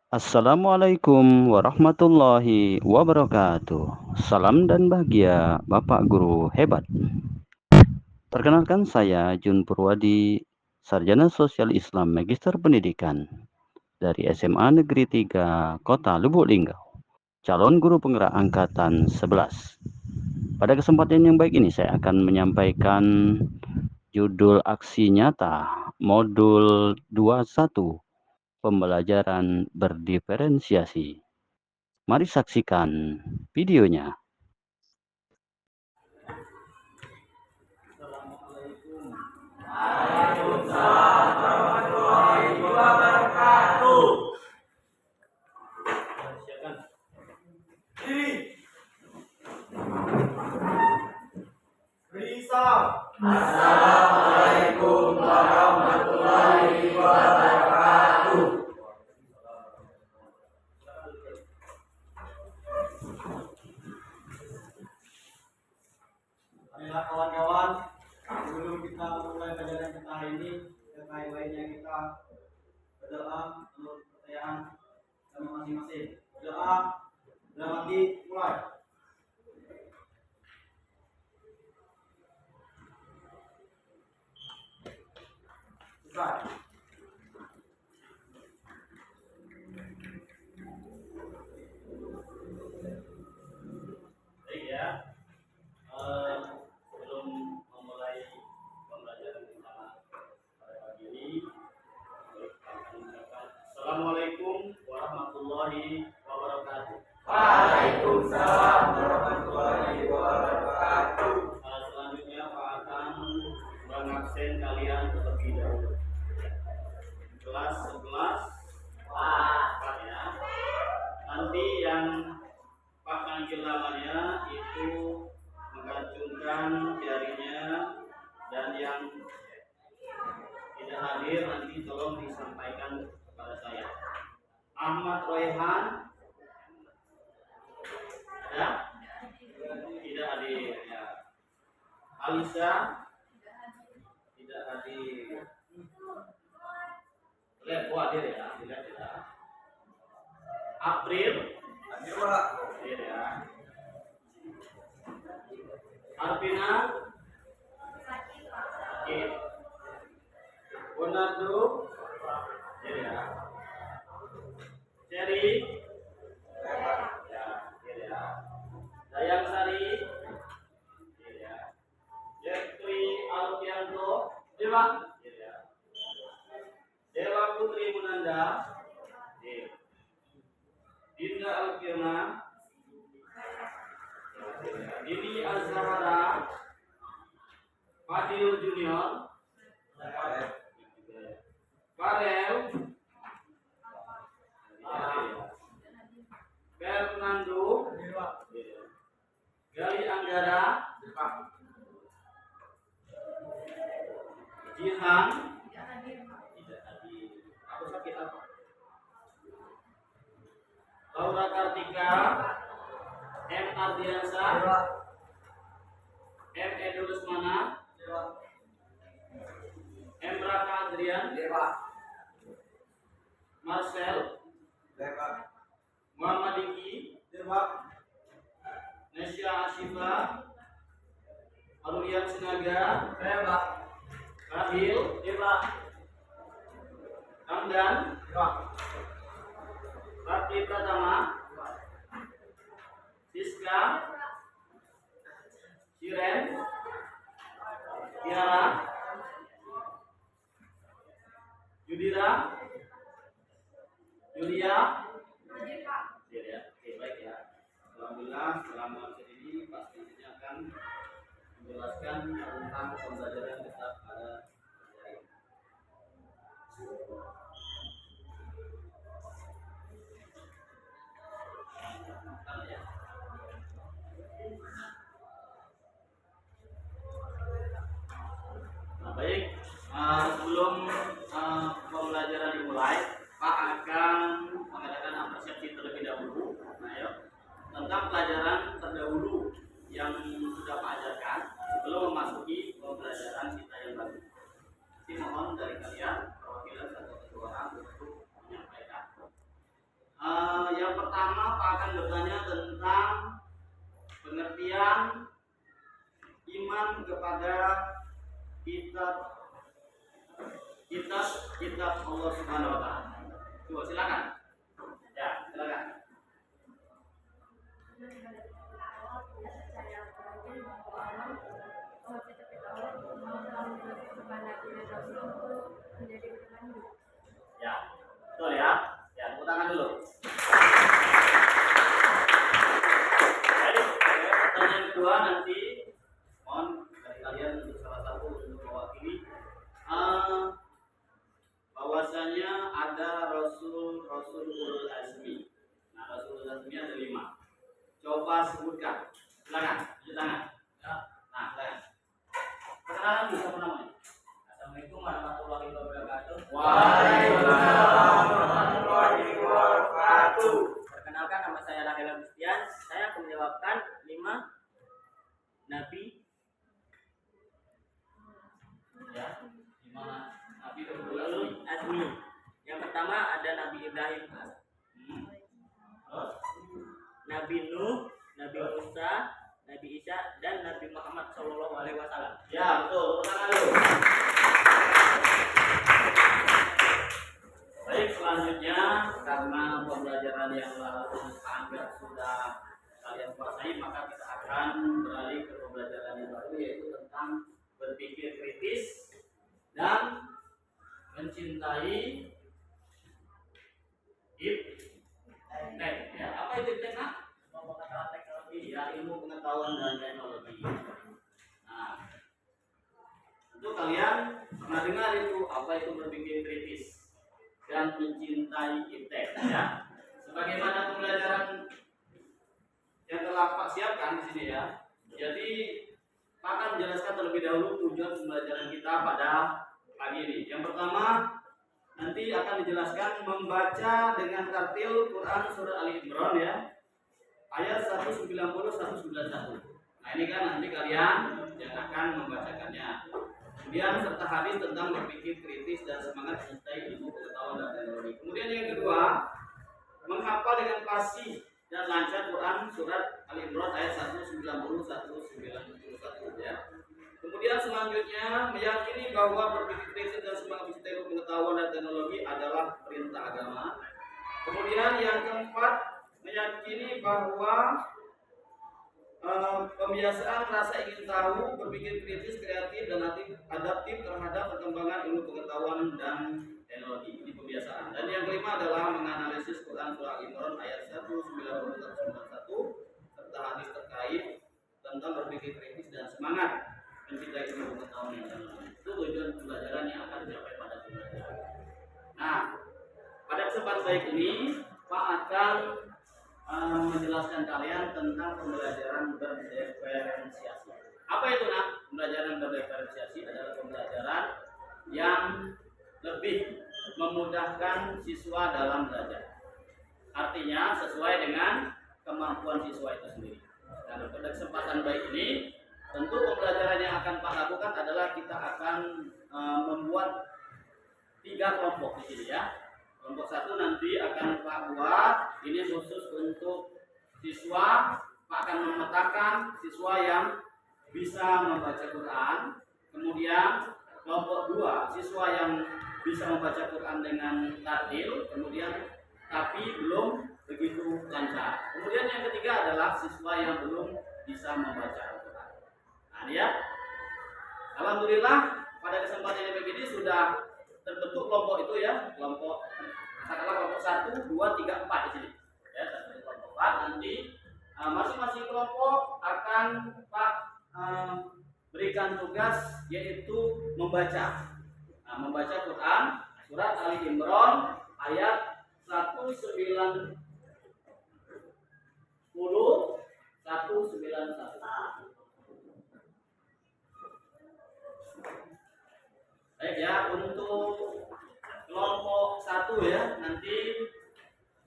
Assalamualaikum warahmatullahi wabarakatuh. Salam dan bahagia Bapak Guru hebat. Perkenalkan saya Jun Purwadi, Sarjana Sosial Islam Magister Pendidikan dari SMA Negeri 3 Kota Lubuk Linggau, calon guru penggerak angkatan 11. Pada kesempatan yang baik ini saya akan menyampaikan judul aksi nyata modul 21 pembelajaran berdiferensiasi. Mari saksikan videonya. Assalamualaikum. Waalaikumsalam warahmatullahi wabarakatuh. Silakan. Diri. Risa. Assalamualaikum warahmatullahi wabarakatuh. Baiklah kawan-kawan, sebelum kita mulai pelajaran kita hari ini, terkait lainnya kita berdoa menurut percayaan kami masing-masing. Berdoa dalam hati mulai. Selesai. Baik ya. Sebelum memulai pembelajaran kita pada pagi ini, kami mengucapkan Assalamualaikum warahmatullahi wabarakatuh. Waalaikumsalam warahmatullahi wabarakatuh. Selanjutnya Pak akan mengabsen kalian terlebih dahulu. Kelas 11 Pak ya. Nanti yang Pak panggil namanya itu mengacungkan jarinya, dan yang tidak hadir nanti tolong disampaikan kepada saya. Ahmad Royhan ada? Tidak hadir ya. Alisa tidak hadir. Lihat hadir ya, tidak ya. April hadir Pak. Hadir ya. Arvina sakit. Bonardo ya. Cherry ya. Dayang Sari ya. Jeffrey Alfianto Dewa ya. Dewa Putri Munanda ya. Dinda Alfiona, Dini Azhara, Fadil Junior, Farel, Fernando, Gali Anggara, Jihan, tidak hadir. Aku sakit apa? Laura Kartika, M. Ardiansa, M. Edulus Mana, M. Raka Adrian, Marcel, Muhammad Diki, Nesya Ashifa, Arulian Sinaga, Rahil, Ramdan, Rati Pratama, Siska, Siren, Tiara, Yudira, Yulia, ya. Oke, baik ya. Alhamdulillah, selama ini pasti ini akan menjelaskan tentang pembelajaran kita pada hari ini. Nah, baik. Sebelum pembelajaran dimulai, Pak akan mengadakan apresiasi terlebih dahulu. Nah, ya, tentang pelajaran terdahulu yang sudah Pak ajarkan sebelum memasuki pembelajaran kita yang baru. Yang pertama Pak akan bertanya tentang pengertian iman kepada kitab Allah Subhanahu wa taala. Coba silakan. Ya, silakan. Ya, betul ya. Ya, tepuk tangan dulu. Jadi, pertanyaan kedua nanti mohon dari kalian untuk salah satu untuk mewakili bahwasanya ada Rasul ulul azmi. Nah, Rasul ulul azmi ada 5. Coba sebutkan. Silakan, tunjuk tangan. Ya. Nah, silakan. Perkenalan dulu, siapa namanya? Assalamualaikum warahmatullahi wabarakatuh. Waalaikumsalam warahmatullahi wabarakatuh. Perkenalkan, nama saya Rahel Agustian. Saya akan menjawabkan 5 nabi. Ya, 5 nabi ulul Azmi. Yang pertama ada Nabi Ibrahim, Nabi Nuh, Nabi Musa, Nabi Isa, dan Nabi Muhammad SAW. Ya, betul. Tangan dulu. Baik, selanjutnya karena pembelajaran yang lalu anggap sudah kalian kuasai, maka kita akan beralih ke pembelajaran yang baru, yaitu tentang berpikir kritis dan mencintai iptek. Ya, apa itu iptek, Nak? Pengetahuan teknologi. Ya, ilmu pengetahuan dan teknologi. Nah, tentu kalian pernah dengar itu apa itu berpikir kritis dan mencintai iptek, ya. Sebagaimana pembelajaran yang telah Pak siapkan di sini, ya. Jadi Pak akan menjelaskan terlebih dahulu tujuan pembelajaran kita pada pagi ini. Yang pertama, nanti akan dijelaskan membaca dengan tartil Quran surah Ali Imran, ya. Ayat 190-191. Nah, ini kan nanti kalian yang akan membacakannya. Kemudian serta hadis tentang berpikir kritis dan semangat mencintai ilmu pengetahuan dan teknologi. Kemudian yang kedua, menghafal dengan fasih dan lancar Quran surat Ali Imran ayat 190-191, ya. Kemudian selanjutnya meyakini bahwa berpikir kritis dan semangat mencintai ilmu pengetahuan dan teknologi adalah perintah agama. Kemudian yang keempat, meyakini bahwa pembiasaan rasa ingin tahu, berpikir kritis, kreatif, dan adaptif terhadap perkembangan ilmu pengetahuan dan teknologi. Ini pembiasaan. Dan yang kelima adalah menganalisis Quran surah Al-Imran ayat 190-191 serta hadis terkait tentang berpikir kritis dan semangat mencintai ilmu pengetahuan dan teknologi. Itu tujuan pembelajaran yang akan dicapai pada pembelajaran. Nah, pada kesempatan baik ini Pak akan menjelaskan kalian tentang pembelajaran berdiferensiasi. Apa itu, Nak? Pembelajaran berdiferensiasi adalah pembelajaran yang lebih memudahkan siswa dalam belajar. Artinya sesuai dengan kemampuan siswa itu sendiri. Dan pada kesempatan baik ini, tentu pembelajaran yang akan Pak lakukan adalah kita akan membuat 3 kelompok di sini, ya. Kelompok 1 nanti akan Pak buat, ini khusus untuk siswa. Pak akan memetakan siswa yang bisa membaca Quran. Kemudian kelompok 2, siswa yang bisa membaca Quran dengan tartil, kemudian tapi belum begitu lancar. Kemudian yang ketiga adalah siswa yang belum bisa membaca Quran. Nah, ya. Alhamdulillah pada kesempatan yang begini sudah terbentuk kelompok itu, ya. Kelompok katakanlah kelompok 1, 2, 3, 4 di sini. Ya, terbentuk kelompok 4. Nanti masing-masing kelompok akan Pak berikan tugas, yaitu membaca. Nah, membaca Quran surat Ali Imran ayat 190-191. Baik, ya, untuk kelompok 1, ya, nanti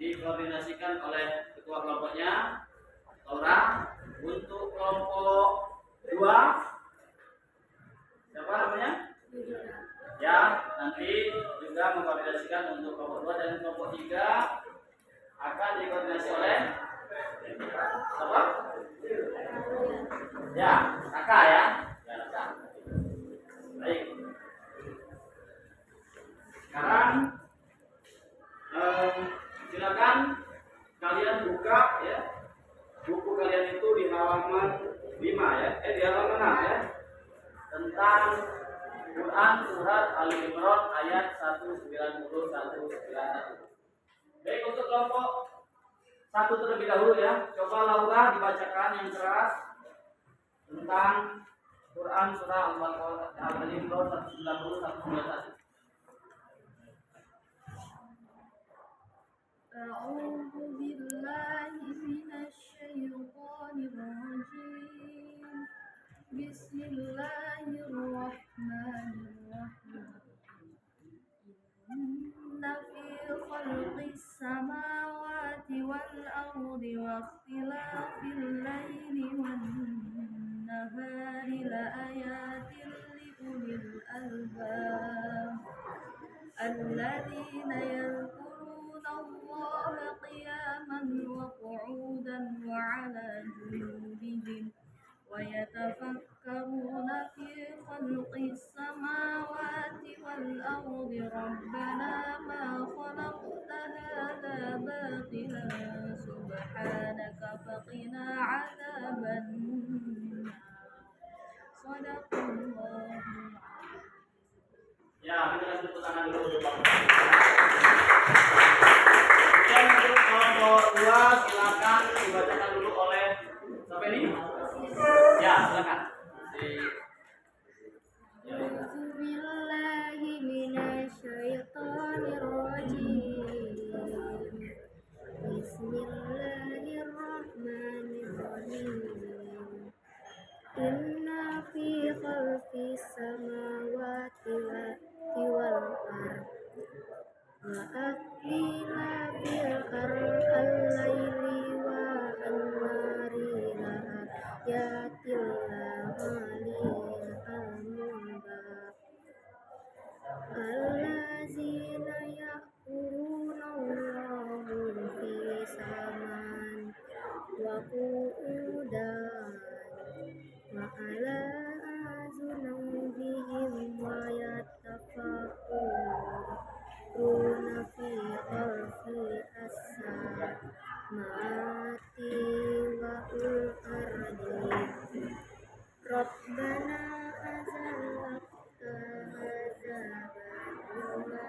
dikoordinasikan oleh ketua kelompoknya Laura. Untuk kelompok 2 siapa namanya? Ya, nanti juga mengkoordinasikan untuk kelompok 2, dan kelompok 3 akan Silakan kalian buka ya. Buku kalian itu di halaman 5 ya. Di halaman 6 ya. Tentang Quran surat Ali Imran ayat 190-191. Baik, untuk kelompok 1 terlebih dahulu ya. Coba Laura dibacakan yang keras tentang Quran surah Al-Baqarah Ali Imran 190-191. أعوذ بالله من الشيطان الرجيم بسم الله الرحمن الرحيم إن في خلق السماوات والأرض واختلاف الليل والنهار لآيات لأولي الألباب الذين يذكرون الله قياما وقعودا وعلى جنوبهم ويتفكرون في خلق السماوات والأرض ربنا ما خلقت هذا باطلا سبحانك فقنا عذاب النار صدق الله. Ya, kita kasih tepuk tangan dulu untuk Bapak. Kemudian untuk kelompok 2 silakan dibacakan dulu oleh siapa ini? Ya, silakan. أعوذ بالله من الشيطان الرجيم بسم الله الرحمن الرحيم إن في خلق السماوات والأرض واختلاف الليل والنهار لآيات لأولي الألباب الذين يذكرون الله قياما وقعودا وعلى جنوبهم ويتفكرون في خلق السماوات والأرض ربنا أزلت هذا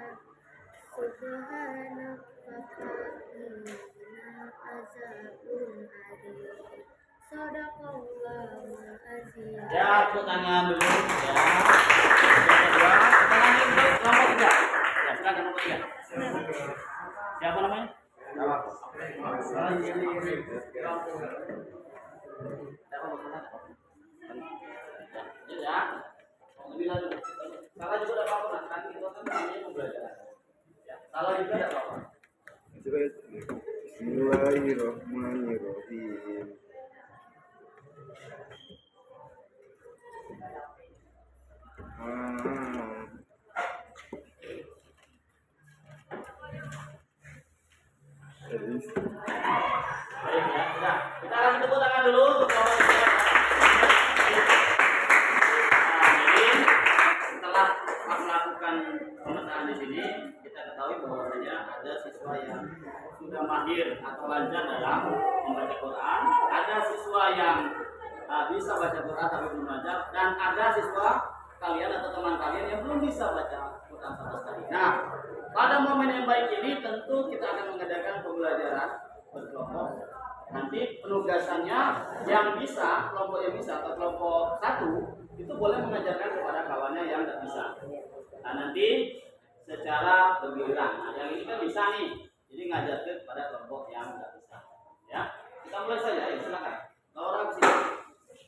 سبحانك فقنا عذاب النار صدق الله العظيم. Ya, tepuk tangan dulu ya. Yang kedua, tepuk tangan dulu kelompok 3. Ya, silakan kelompok 3. Siapa namanya? Ya. Lebih lanjut. Salah juga ada apa-apa, nanti kita kan namanya pembelajaran. Ya, salah juga ada apa-apa. Bismillahirrahmanirrahim. Baik ya, sudah. Kita kasih tepuk tangan dulu untuk kelompok 3. Jadi setelah melakukan pemetaan di sini, kita ketahui bahwasanya ada siswa yang sudah mahir atau lancar dalam membaca Quran, ada siswa yang bisa baca Quran tapi belum lancar, dan ada siswa kalian atau teman kalian yang belum bisa baca Quran sama sekali. Nah, pada momen yang baik ini tentu kita akan mengadakan pembelajaran berkelompok. Nanti penugasannya yang bisa, kelompok yang bisa atau kelompok 1 itu boleh mengajarkan kepada kawannya yang tidak bisa. Nah, nanti secara bergiliran. Nah, yang ini kan bisa nih, jadi ngajarkan kepada kelompok yang tidak bisa. Ya, kita mulai saja. Ayo, silakan. Laura ke sini.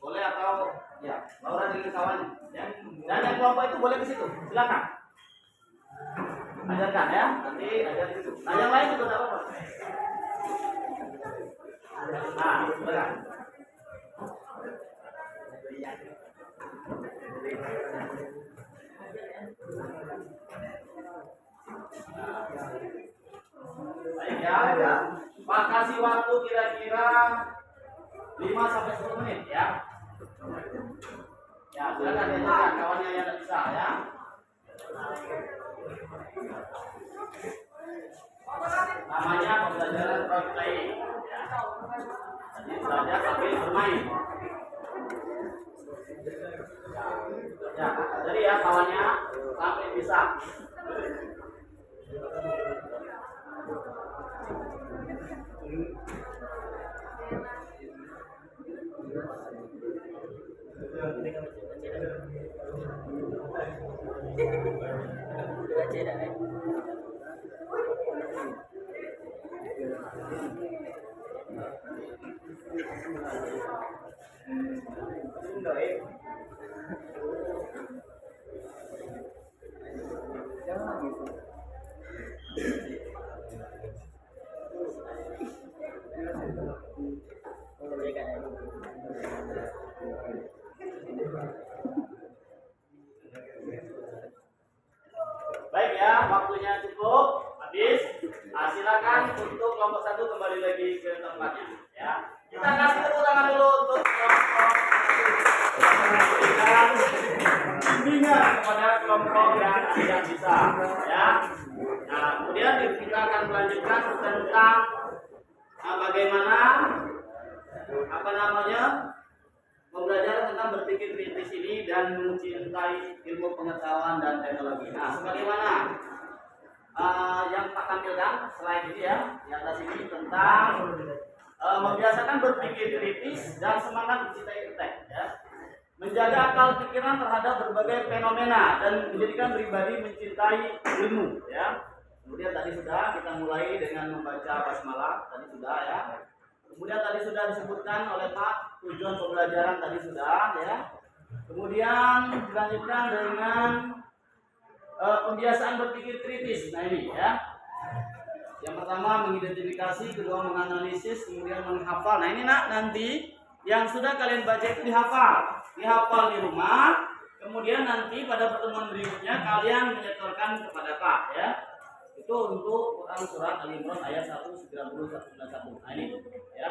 Boleh atau ya, Laura dengan kawannya. Ya. Dan yang kelompok itu boleh ke situ. Silakan. Ajarkan ya, nanti ajar di situ. Nah, yang lain juga tidak apa-apa. Nah, silakan. Baik ya. Pak kasih waktu kira-kira 5-10 menit ya. Ya, silakan diajarkan kawannya yang tidak bisa ya. Namanya pembelajaran role playing. Ya. Jadi belajar sambil bermain. Ya, jadi ya kawannya sampai bisa. Baik ya, waktunya cukup habis. Nah, silakan untuk kelompok 1 kembali lagi ke tempatnya. Ya, kita kasih tepuk tangan dulu untuk kelompok bimbingan kepada kelompok yang tidak bisa. Ya, nah kemudian kita akan melanjutkan tentang bagaimana pembelajaran tentang berpikir kritis ini dan mencintai ilmu pengetahuan dan teknologi. Nah, sebagaimana yang Pak tampilkan slide ini ya, di atas ini tentang membiasakan berpikir kritis dan semangat mencintai tek, ya. Menjaga akal pikiran terhadap berbagai fenomena dan menjadikan pribadi mencintai ilmu, ya. Kemudian tadi sudah kita mulai dengan membaca basmalah, tadi sudah ya. Kemudian tadi sudah disebutkan oleh Pak tujuan pembelajaran tadi sudah ya. Kemudian dilanjutkan dengan pembiasaan berpikir kritis. Nah ini ya. Yang pertama mengidentifikasi, kedua menganalisis, kemudian menghafal. Nah ini nanti yang sudah kalian baca itu dihafal di rumah. Kemudian nanti pada pertemuan berikutnya kalian menyetorkan kepada Pak ya. Itu untuk Quran surat Al-Imran ayat 191. Nah ini ya.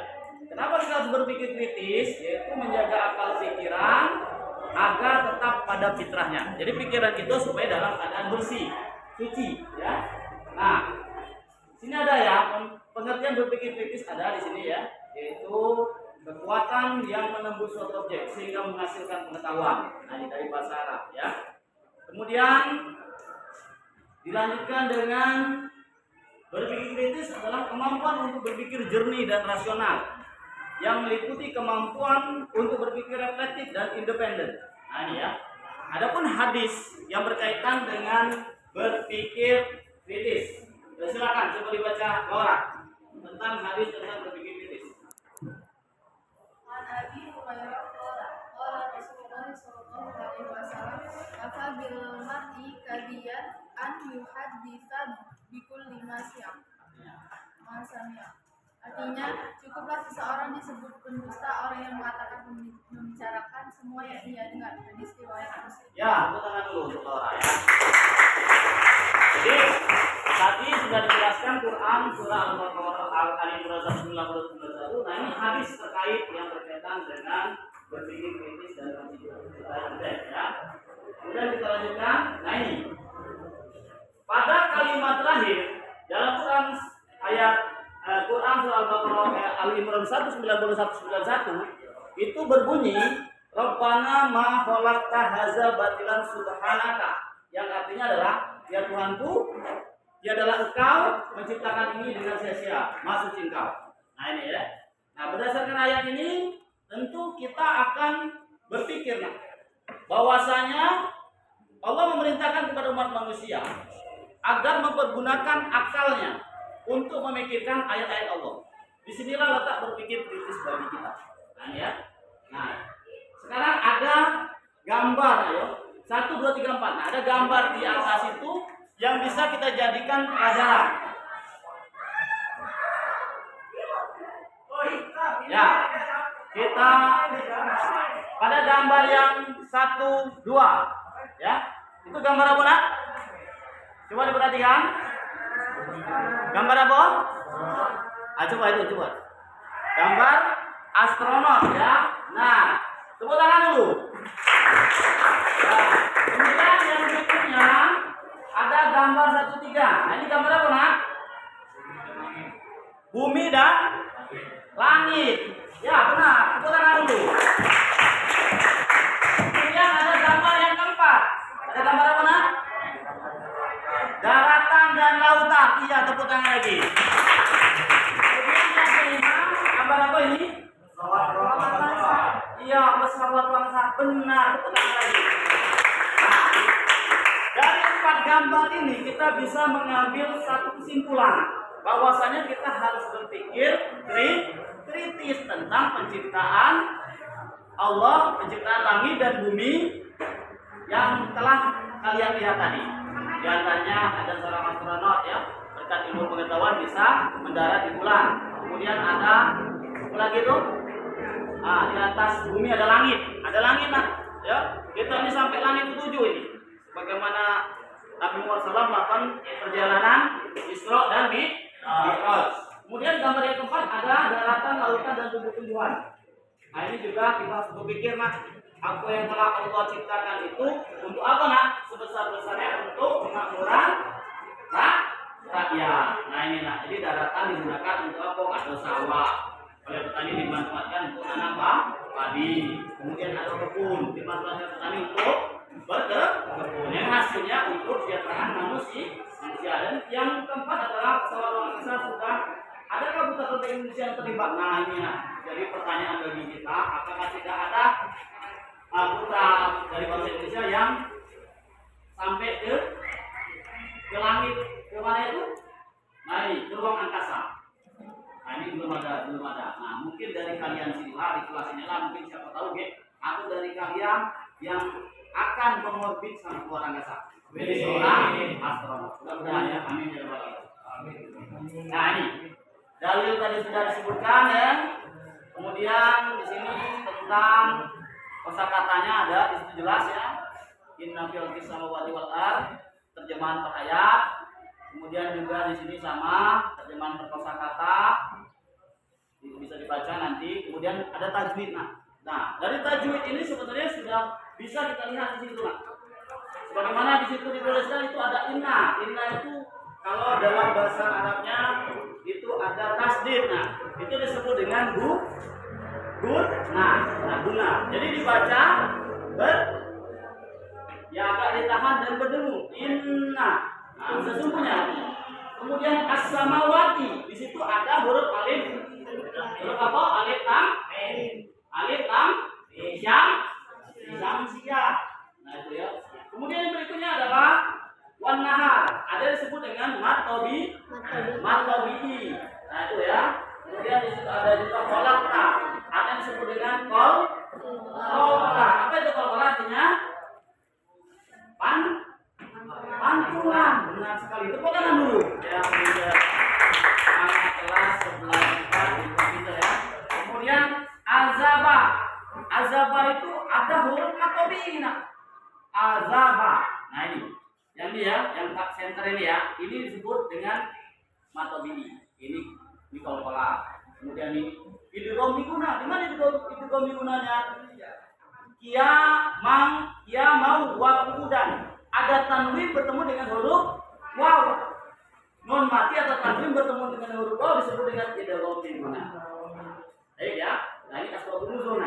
Kenapa kita harus berpikir kritis? Yaitu menjaga akal pikiran agar tetap pada fitrahnya. Jadi pikiran itu supaya dalam keadaan bersih, suci ya. Nah, sini ada ya pengertian berpikir kritis ada di sini ya, yaitu kekuatan yang menembus suatu objek sehingga menghasilkan pengetahuan. Nah, ini dari bahasa Arab ya. Kemudian dilanjutkan dengan berpikir kritis adalah kemampuan untuk berpikir jernih dan rasional yang meliputi kemampuan untuk berpikir reflektif dan independen. Nah ini ya. Adapun hadis yang berkaitan dengan berpikir kritis. Ya, silakan coba dibaca Laura tentang hadis tentang berpikir kritis. An Abi Hurairah qala Rasulullah sallallahu alaihi wasallam kafa bil mar'i kadiyan an yuhadditsa bikulli ma sami'a. Artinya cukuplah seseorang disebut pendusta orang yang mengatakan membicarakan semua yang ia dengar. Hadis riwayat Muslim. Ya, tepuk tangan dulu untuk Laura ya. Jadi tadi sudah dijelaskan Quran surah Al-Baqarah Al-Imran 91. Nah ini hadis terkait yang berkaitan dengan berpikir kritis dan mencintai ya. Kemudian kita lanjutkan. Nah ini pada kalimat terakhir dalam Quran ayat Quran surah Al-Baqarah Al-Imran 191 itu berbunyi Rabbana ma khalaqta hadza batilan subhanaka, yang artinya adalah ya Tuhanku, ya adalah Engkau menciptakan ini dengan sia-sia, Maha Suci Engkau. Nah ini ya. Nah berdasarkan ayat ini tentu kita akan berpikir bahwasanya Allah memerintahkan kepada umat manusia agar mempergunakan akalnya untuk memikirkan ayat-ayat Allah. Disinilah letak berpikir kritis bagi kita. Nah ya. Nah sekarang ada gambar, ayo 1, 2, 3, 4. Nah ada gambar di atas itu yang bisa kita jadikan pelajaran. Ya, kita pada gambar yang 1, 2, ya. Itu gambar apa nak? Coba diperhatikan. Gambar apa? Coba itu coba. Gambar astronot ya. Nah, tepuk tangan dulu. Nah, kemudian yang berikutnya ada gambar 1, 3. Nah, ini gambar apa nak? bumi dan langit. Ya benar, tepuk tangan dulu. Kemudian ada gambar yang keempat. Ada gambar apa nak? Daratan dan lautan. Iya, tepuk tangan lagi. Kemudian yang kelima, gambar apa ini? Iya, pesawat bangsa. Benar, tepuk tangan lagi. Nah, dari 4 gambar ini kita bisa mengambil satu kesimpulan bahwasanya kita harus berpikir kritis tentang penciptaan Allah, penciptaan langit dan bumi yang telah kalian lihat tadi. Di antaranya ada seorang astronot ya, berkat ilmu pengetahuan bisa mendarat di bulan. Kemudian ada apa lagi tuh? Di atas bumi ada langit nah, ya. Kita ini sampai langit ke-7 ini. Bagaimana Nabi Muhammad SAW melakukan perjalanan Isra dan Mi'raj. Kemudian gambar yang keempat ada daratan, lautan dan tumbuh-tumbuhan. Nah ini juga kita harus berpikir nak, apa yang telah Allah ciptakan itu untuk apa nak? Sebesar-besarnya untuk kemakmuran rakyat. Nah ini nak, jadi daratan digunakan untuk apa? Ada sawah, oleh petani dimanfaatkan untuk nanam padi. Kemudian ada kebun, dimanfaatkan petani untuk berkebun. Yang hasilnya untuk kesejahteraan manusia. Dan yang keempat adalah pesawat angkasa sudah. Adakah putra-putri Indonesia yang terlibat? Nah ini nah. Jadi pertanyaan bagi kita, apakah tidak ada putra dari bangsa Indonesia yang sampai ke langit, ke mana itu? Nah ini, ke ruang angkasa. Nah ini belum ada. Nah mungkin dari kalian sinilah, di kelas inilah mungkin siapa tahu atau dari kalian yang akan mengorbit sama luar angkasa. Jadi seorang astronot. Mudah-mudahan ya, amin ya rabbal alamin. Nah ini dalil tadi sudah disebutkan ya. Kemudian di sini tentang kosakatanya ada di situ jelas ya. Inna fil samawati wal ard, terjemahan per ayat. Kemudian juga di sini sama terjemahan per kosakata. Itu bisa dibaca nanti. Kemudian ada tajwid. Nah, dari tajwid ini sebenarnya sudah bisa kita lihat di situ lah. Sebagaimana di situ dituliskan itu ada inna. Inna itu kalau dalam bahasa Arabnya itu ada tasdid. Nah, itu disebut dengan guna. Jadi dibaca ya agak ditahan dan berdengung. Inna. Nah, sesungguhnya. Kemudian as-samawati. Di situ ada huruf alif. Huruf apa? Alif lam syamsiyah. Nah, itu ya. Kemudian berikutnya adalah wan nahar. Ada disebut dengan matobi. Nah, itu ya. Kemudian di situ ada juga kolakta. Ada yang disebut dengan kolakta. Apa itu kolakta artinya? Pantulan. Benar sekali. Tepuk tangan dulu. Ya, anak kelas 11 di komputer ya. Kemudian azaba itu ada huruf matobi. Azaba. Nah ini, yang tak center ini ya, ini disebut dengan matobi. Ini kolkola. Kemudian ini idgham miguna. Di mana idgham migunanya? Kia mau wa kudan. Ada tanwin bertemu dengan huruf waw. Non mati atau tanwin bertemu dengan huruf waw disebut dengan idgham miguna. Baik ya. Nah ini asbabun nuzul.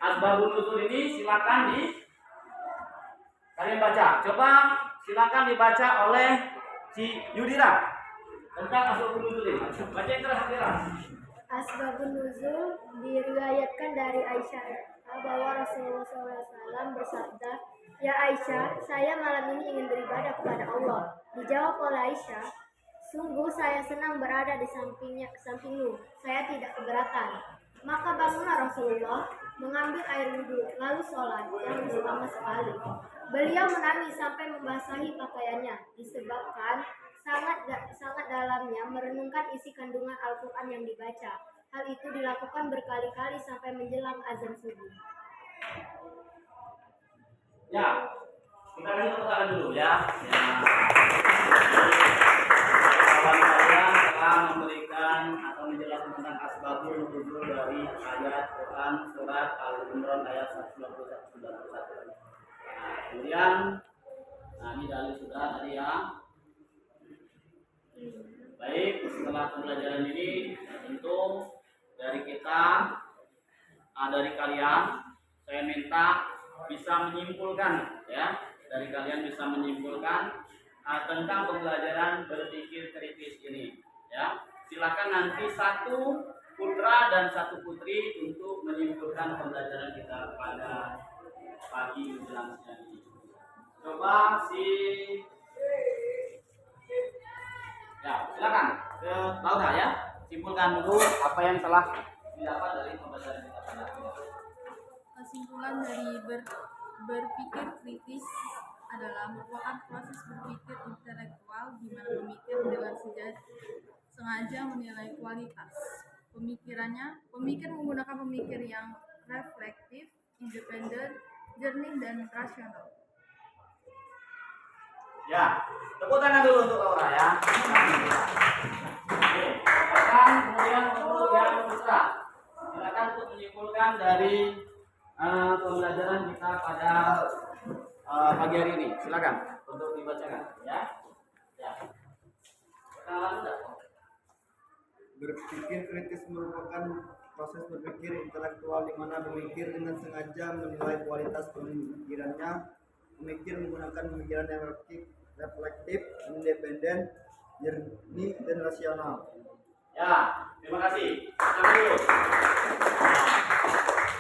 Asbabun nuzul ini silakan kalian baca. Coba silakan dibaca oleh si Yudira tentang asbabun nuzul ini. Baca yang terakhir. Asbabun nuzul diriwayatkan dari Aisyah bahwa Rasulullah SAW bersabda, "Ya Aisyah, saya malam ini ingin beribadah kepada Allah." Dijawab oleh Aisyah, "Sungguh saya senang berada di sampingmu. Saya tidak keberatan." Maka bangunlah Rasulullah, mengambil air wudhu, lalu sholat yang lama sekali. Beliau menangis sampai membasahi pakaiannya, disebabkan sangat dalamnya merenungkan isi kandungan Al-Quran yang dibaca. Hal itu dilakukan berkali-kali sampai menjelang azan subuh. Ya, kita lihat pertanyaan dulu ya. Kawan saya telah memberikan atau menjelaskan tentang asbabul nuzul dari ayat Quran surat Al-Imran ayat 191. Kemudian, ini dalil sudah tadi ya. Baik, setelah pembelajaran ini tentu dari kita, dari kalian, saya minta bisa menyimpulkan ya, dari kalian bisa menyimpulkan tentang pembelajaran berpikir kritis ini ya. Silakan nanti satu putra dan satu putri untuk menyimpulkan pembelajaran kita pada pagi menjelang siang ini. Coba ya, silakan ke Laura ya, simpulkan dulu apa yang telah didapat dari pembelajaran kita pada hari ini. Kesimpulan dari berpikir kritis adalah merupakan proses berpikir intelektual di mana pemikir dengan sengaja menilai kualitas pemikir menggunakan pemikir yang reflektif, independen, jernih, dan rasional. Ya, tepuk tangan dulu untuk Laura ya. Oke, silakan kemudian untuk yang putra. Silakan untuk menyimpulkan dari pembelajaran kita pada pagi hari ini. Silakan untuk dibacakan ya. Ya. Perkenalan sudah. Berpikir kritis merupakan proses berpikir intelektual di mana pemikir dengan sengaja menilai kualitas pemikirannya. Pemikir menggunakan pemikiran yang reflektif, independen, jernih, dan rasional. Ya, terima kasih. Sampai dulu.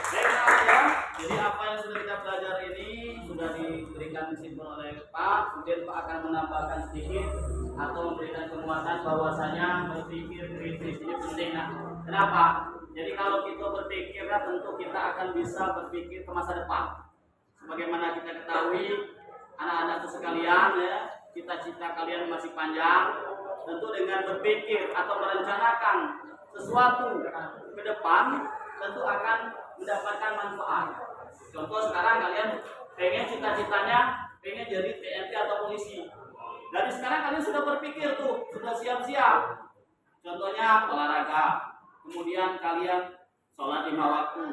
Baik, ya. Jadi apa yang sudah kita belajar ini sudah diberikan kesimpulan oleh Pak. Kemudian Pak akan menambahkan sedikit atau memberikan penguatan bahwasanya berpikir kritis ini penting. Nah, kenapa? Jadi kalau kita berpikir, tentu kita akan bisa berpikir ke masa depan. Sebagaimana kita ketahui, anak-anakku sekalian ya, cita-cita kalian masih panjang. Tentu dengan berpikir atau merencanakan sesuatu ke depan, tentu akan mendapatkan manfaat. Contoh sekarang kalian pengen cita-citanya pengen jadi TNI atau polisi. Dari sekarang kalian sudah berpikir tuh, sudah siap-siap. Contohnya olahraga, kemudian kalian sholat 5 waktu.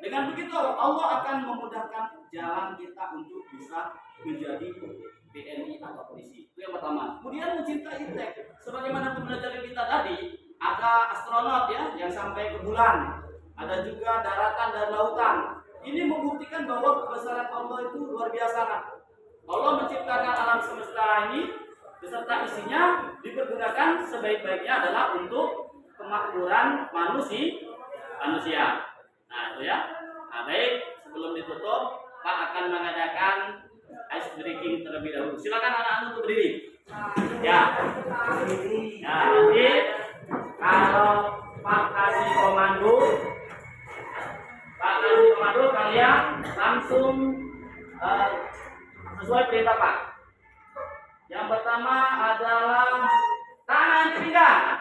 Dengan begitu Allah akan memudahkan jalan kita untuk bisa menjadi TNI atau polisi. Itu yang pertama. Kemudian mencintai tek. Sebagaimana pembelajaran kita tadi, ada astronot ya yang sampai ke bulan. Ada juga daratan dan lautan. Ini membuktikan bahwa kebesaran Allah itu luar biasa. Allah menciptakan alam semesta ini beserta isinya dipergunakan sebaik-baiknya adalah untuk kemakmuran manusia. Nah itu ya. Nah baik, sebelum ditutup Pak akan mengadakan ice breaking terlebih dahulu. Silakan anak-anak untuk berdiri. Ya. Ya nanti kalau Pak kasih komando, kalian langsung sesuai perintah Pak. Yang pertama adalah tangan pinggang.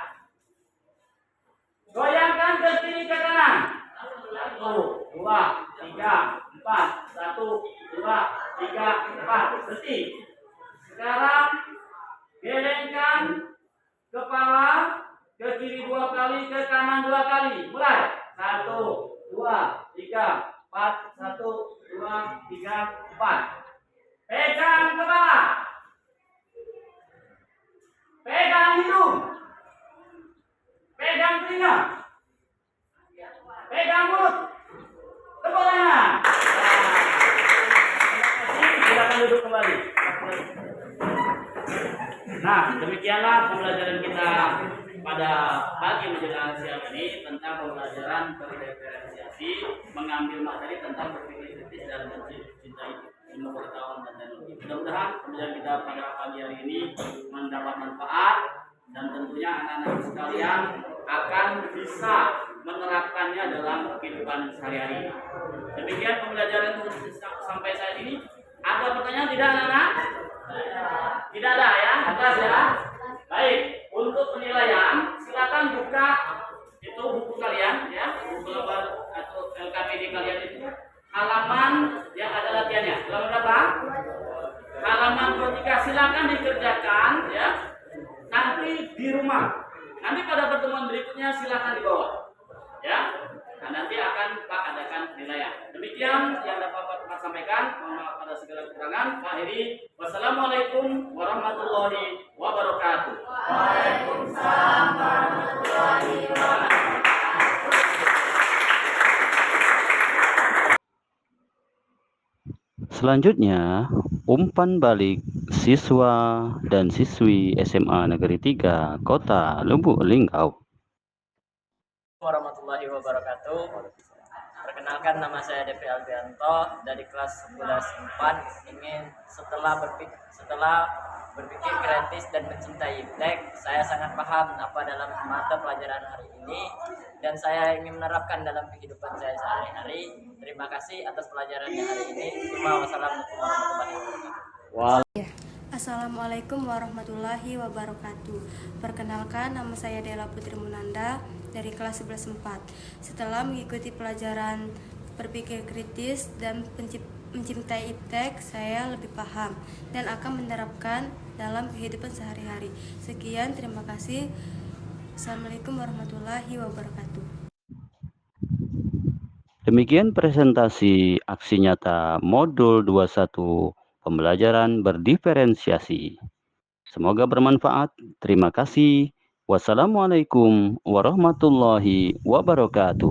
Goyangkan ke kiri ke kanan. 1, 2, 3, 4. 1, 2, 3, 4. Berhenti. Sekarang gelengkan kepala ke kiri 2 kali, ke kanan 2 kali. Mulai. 1, 2, 3, 4. 1, 2, 3, 4. Pegang kepala. Pegang hidung. Pegang telinga. Pegang mulut. Tepuk tangan. Silakan duduk kembali. Nah, demikianlah pembelajaran kita pada pagi menjelang siang ini tentang pembelajaran berdiferensiasi, mengambil materi tentang berpikir kritis dan mencintai ilmu pengetahuan dan teknologi. Mudah-mudahan pembelajaran kita pada pagi hari ini mendapat manfaat dan tentunya anak-anak sekalian akan bisa menerapkannya dalam kehidupan sehari-hari. Demikian pembelajaran sampai saat ini. Ada pertanyaan tidak, anak-anak? Tidak ada ya, atas ya. Baik, untuk penilaian silakan buka itu buku kalian ya, buku lebar atau LKPD kalian itu halaman yang ada latihannya. Halaman berapa? Halaman 23. Silakan dikerjakan ya. Nanti di rumah. Nanti pada pertemuan berikutnya silakan dibawa. Ya. Nah, nanti akan Pak adakan penilaian. Demikian yang dapat Pak sampaikan. Mohon maaf pada segala kekurangan. Pak Heri, wassalamualaikum warahmatullahi wabarakatuh. Waalaikumsalam. Selanjutnya, umpan balik siswa dan siswi SMA Negeri 3 Kota Lubuk Linggau. Warahmatullahi wabarakatuh. Perkenalkan, nama saya Devi Albianto dari kelas 11 4. Setelah berpikir kritis dan mencintai iptek, saya sangat paham apa dalam mata pelajaran hari ini dan saya ingin menerapkan dalam kehidupan saya sehari-hari. Terima kasih atas pelajarannya hari ini. Wassalamualaikum warahmatullahi wabarakatuh. Assalamualaikum warahmatullahi wabarakatuh. Perkenalkan, nama saya Dela Putri Munanda dari kelas 11 4. Setelah mengikuti pelajaran berpikir kritis dan mencintai iptek, saya lebih paham dan akan menerapkan dalam kehidupan sehari-hari. Sekian, terima kasih. Assalamualaikum warahmatullahi wabarakatuh. Demikian presentasi aksi nyata modul 21 pembelajaran berdiferensiasi. Semoga bermanfaat. Terima kasih. Wassalamualaikum warahmatullahi wabarakatuh.